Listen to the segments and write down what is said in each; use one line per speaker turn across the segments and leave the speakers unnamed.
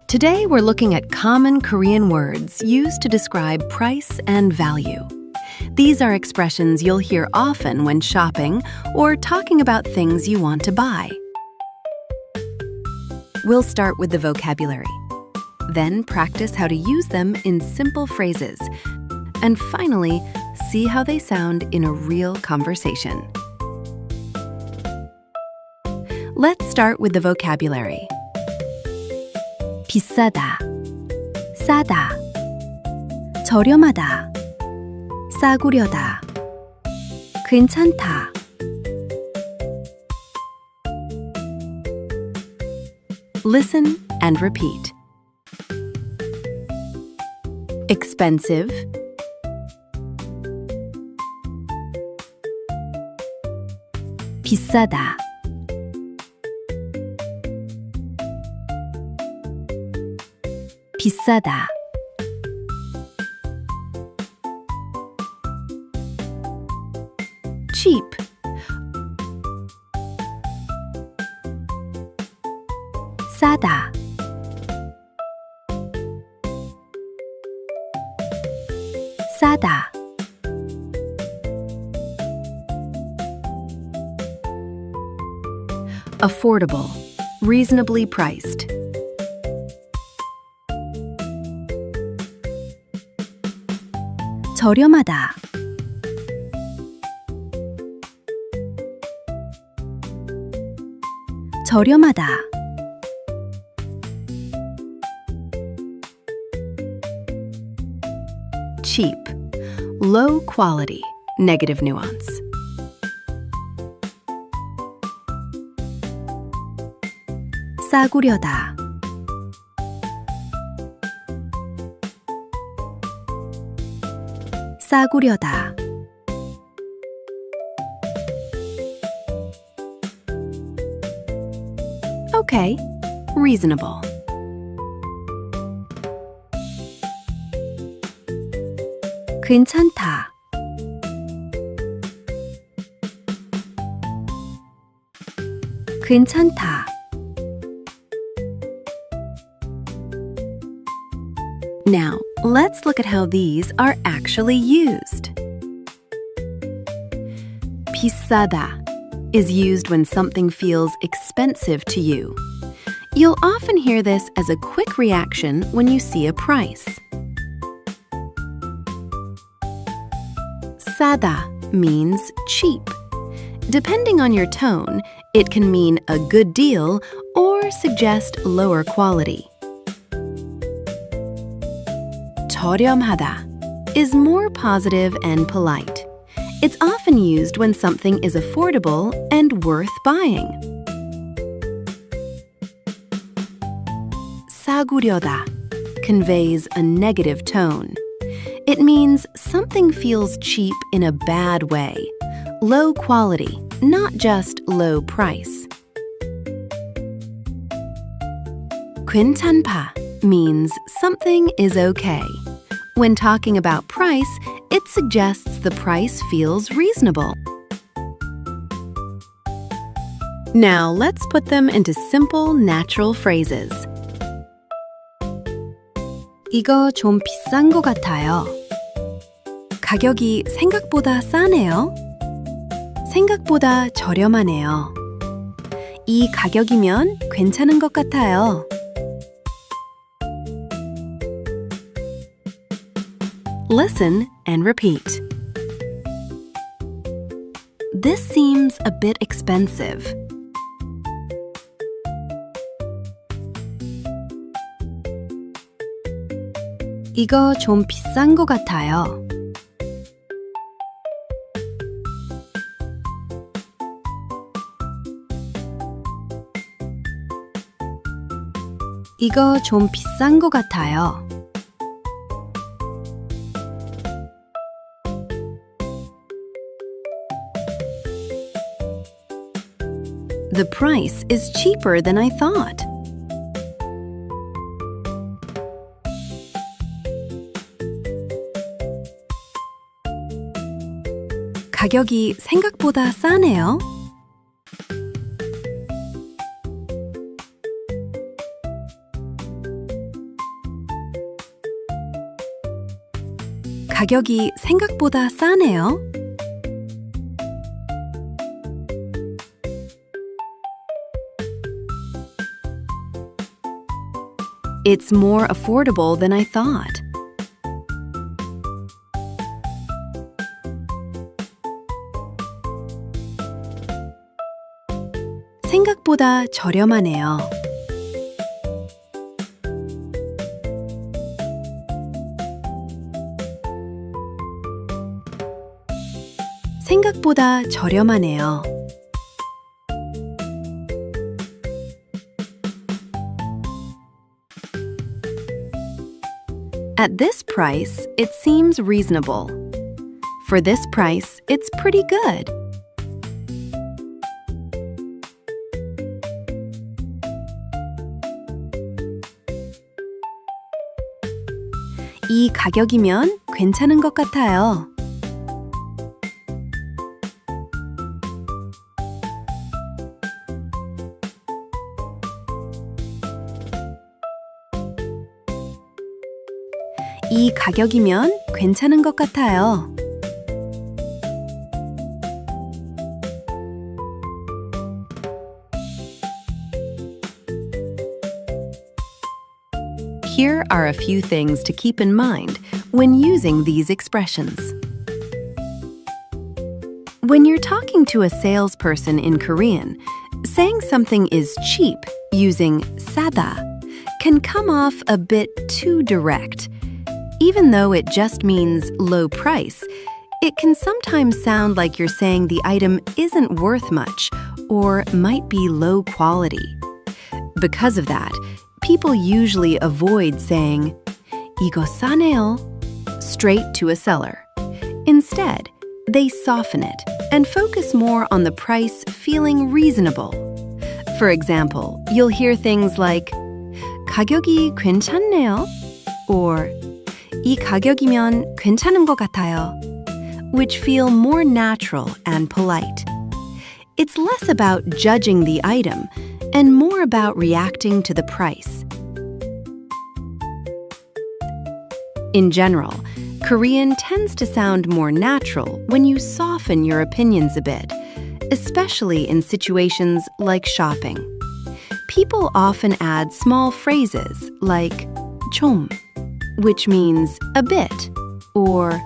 Today, we're looking at common Korean words used to describe price and value. These are expressions you'll hear often when shopping or talking about things you want to buy. We'll start with the vocabulary, then practice how to use them in simple phrases, and finally, see how they sound in a real conversation. Let's start with the vocabulary. 비싸다, 싸다, 저렴하다, 싸구려다, 괜찮다. Listen and repeat. Expensive, 비싸다. 비싸다. cheap, 싸다. 싸다. affordable, reasonably priced. 저렴하다. 저렴하다. cheap, low quality, negative nuance. 싸구려다. 싸구려다. Okay, reasonable. 괜찮다. 괜찮다. Now, let's look at how these are actually used. 비싸다 is used when something feels expensive to you. You'll often hear this as a quick reaction when you see a price. 싸다 means cheap. Depending on your tone, it can mean a good deal or suggest lower quality. 저렴하다 is more positive and polite. It's often used when something is affordable and worth buying. 싸구려다 conveys a negative tone. It means something feels cheap in a bad way, low quality, not just low price. 괜찮다 means something is okay. When talking about price, it suggests the price feels reasonable. Now let's put them into simple, natural phrases. 이거 좀 비싼 것 같아요. 가격이 생각보다 싸네요. 생각보다 저렴하네요. 이 가격이면 괜찮은 것 같아요. Listen and repeat. This seems a bit expensive. 이거 좀 비싼 것 같아요. 이거 좀 비싼 것 같아요. The price is cheaper than I thought. 가격이 생각보다 싸네요. 가격이 생각보다 싸네요. It's more affordable than I thought. 생각보다 저렴하네요. 생각보다 저렴하네요. At this price, it seems reasonable. For this price, it's pretty good. 이 가격이면 괜찮은 것 같아요. 이 가격이면 괜찮은 것 같아요. Here are a few things to keep in mind when using these expressions. When you're talking to a salesperson in Korean, saying something is cheap using 싸다 can come off a bit too direct. Even though it just means low price, it can sometimes sound like you're saying the item isn't worth much or might be low quality. Because of that, people usually avoid saying 이거 싸네요 straight to a seller. Instead, they soften it and focus more on the price feeling reasonable. For example, you'll hear things like 가격이 괜찮네요 or 이 가격이면 괜찮은 것 같아요, which feel more natural and polite. It's less about judging the item and more about reacting to the price. In general, Korean tends to sound more natural when you soften your opinions a bit, especially in situations like shopping. People often add small phrases like 좀, which means a bit, or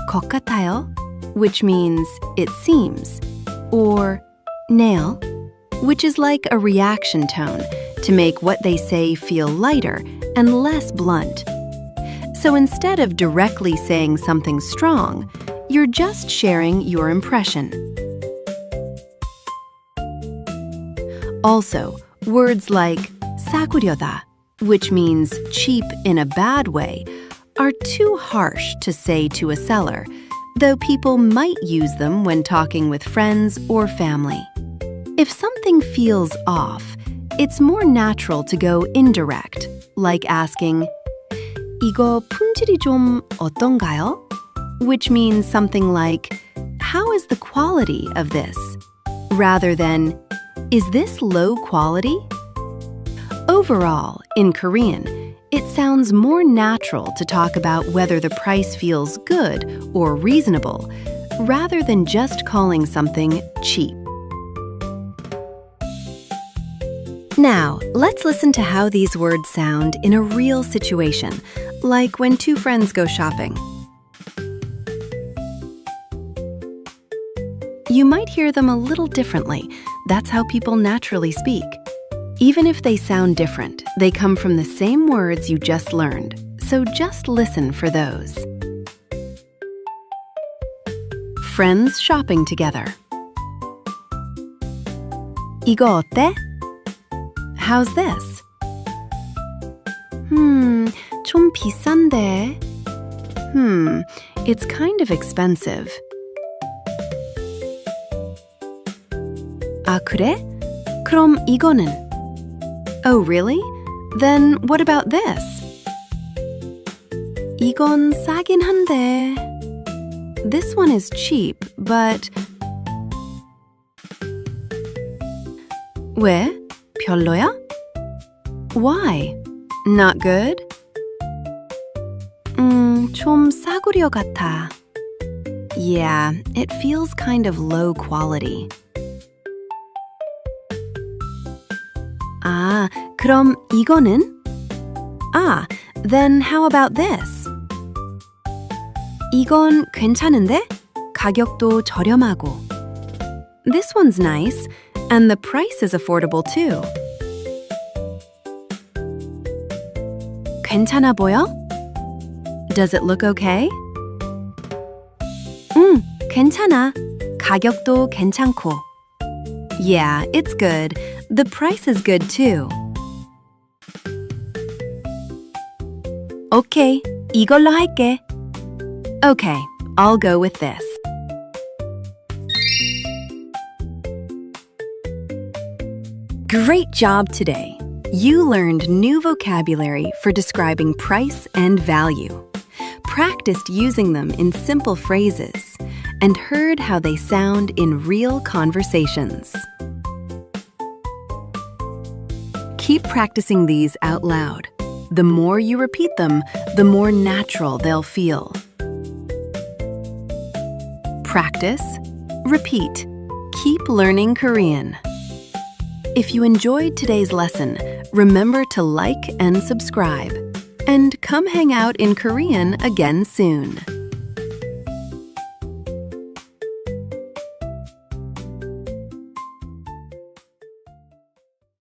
것 같아요, which means it seems, or 네요, which is like a reaction tone to make what they say feel lighter and less blunt. So instead of directly saying something strong, you're just sharing your impression. Also, words like 싸구려다, which means cheap in a bad way, are too harsh to say to a seller, though people might use them when talking with friends or family. If something feels off, it's more natural to go indirect, like asking, 이거 품질이 좀 어떤가요? Which means something like, how is the quality of this? Rather than, is this low quality? Overall, in Korean, it sounds more natural to talk about whether the price feels good or reasonable, rather than just calling something cheap. Now, let's listen to how these words sound in a real situation, like when two friends go shopping. You might hear them a little differently. That's how people naturally speak. Even if they sound different, they come from the same words you just learned, so just listen for those. Friends shopping together. 이거 어때? How's this? 좀 비싼데. It's kind of expensive. 아, 그래? 그럼 이거는? Oh, really? Then what about this? 이건 싸긴 한데. This one is cheap, but... 왜? 별로야? Why? Not good? 좀 싸구려 같아. Yeah, it feels kind of low quality. 아, 그럼 이거는? Ah, then how about this? 이건 괜찮은데? 가격도 저렴하고. This one's nice, and the price is affordable too. 괜찮아 보여? Does it look okay? 괜찮아. 가격도 괜찮고. Yeah, it's good. The price is good too. Okay, 이걸로 할게. Okay, I'll go with this. Great job today. You learned new vocabulary for describing price and value, practiced using them in simple phrases, and heard how they sound in real conversations. Keep practicing these out loud. The more you repeat them, the more natural they'll feel. Practice, repeat, keep learning Korean. If you enjoyed today's lesson, remember to like and subscribe. And come hang out in Korean again soon.